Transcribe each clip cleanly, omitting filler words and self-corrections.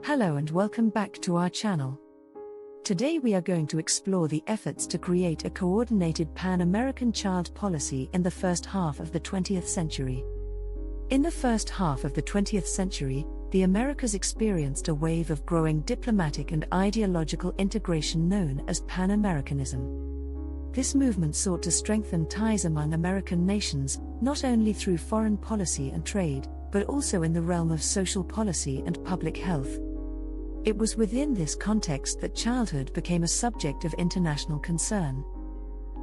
Hello and welcome back to our channel. Today we are going to explore the efforts to create a coordinated Pan-American child policy in the first half of the 20th century. In the first half of the 20th century, the Americas experienced a wave of growing diplomatic and ideological integration known as Pan-Americanism. This movement sought to strengthen ties among American nations, not only through foreign policy and trade, but also in the realm of social policy and public health. It was within this context that childhood became a subject of international concern.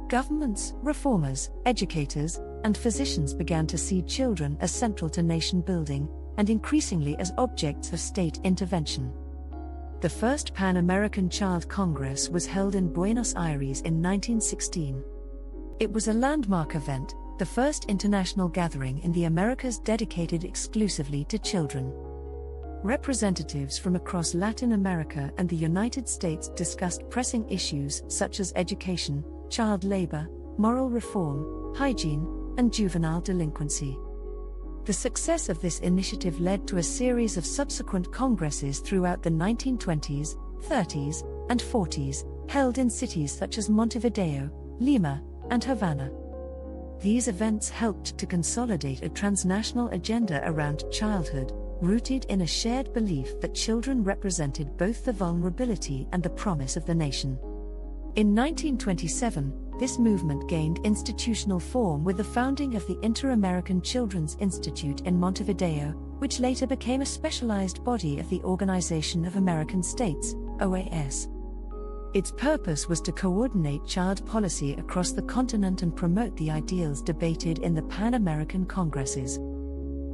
Governments, reformers, educators, and physicians began to see children as central to nation building, and increasingly as objects of state intervention. The first Pan-American Child Congress was held in Buenos Aires in 1916. It was a landmark event, the first international gathering in the Americas dedicated exclusively to children. Representatives from across Latin America and the United States discussed pressing issues such as education, child labor, moral reform, hygiene, and juvenile delinquency. The success of this initiative led to a series of subsequent congresses throughout the 1920s, 30s, and 40s, held in cities such as Montevideo, Lima, and Havana. These events helped to consolidate a transnational agenda around childhood, rooted in a shared belief that children represented both the vulnerability and the promise of the nation. In 1927, this movement gained institutional form with the founding of the Inter-American Children's Institute in Montevideo, which later became a specialized body of the Organization of American States, OAS. Its purpose was to coordinate child policy across the continent and promote the ideals debated in the Pan-American Congresses.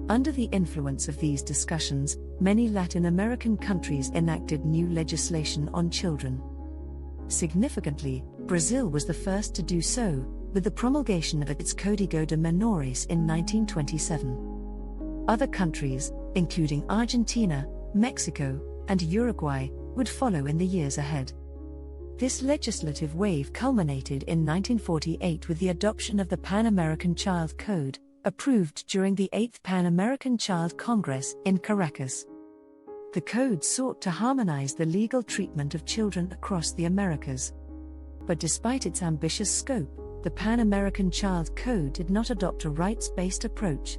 Under the influence of these discussions, many Latin American countries enacted new legislation on children. Significantly, Brazil was the first to do so, with the promulgation of its Códigos de Menores in 1927. Other countries, including Argentina, Mexico, and Uruguay, would follow in the years ahead. This legislative wave culminated in 1948 with the adoption of the Pan-American Child Code, approved during the 8th Pan-American Child Congress in Caracas. The code sought to harmonize the legal treatment of children across the Americas. But despite its ambitious scope, the Pan-American Child Code did not adopt a rights-based approach.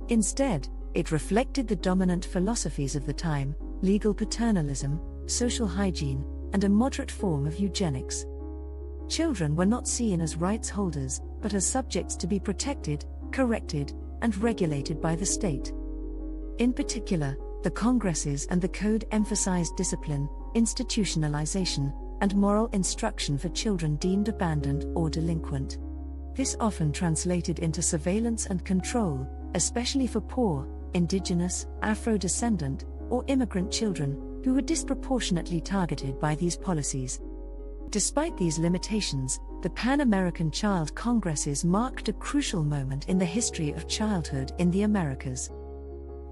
Instead, it reflected the dominant philosophies of the time: legal paternalism, social hygiene, and a moderate form of eugenics. Children were not seen as rights holders, but as subjects to be protected, corrected, and regulated by the state. In particular, the Congresses and the Code emphasized discipline, institutionalization, and moral instruction for children deemed abandoned or delinquent. This often translated into surveillance and control, especially for poor, indigenous, Afro-descendant, or immigrant children, who were disproportionately targeted by these policies. Despite these limitations, the Pan-American Child Congresses marked a crucial moment in the history of childhood in the Americas.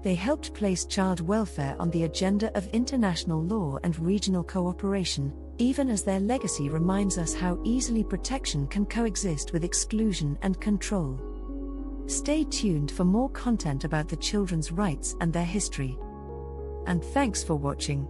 They helped place child welfare on the agenda of international law and regional cooperation, even as their legacy reminds us how easily protection can coexist with exclusion and control. Stay tuned for more content about the children's rights and their history. And thanks for watching.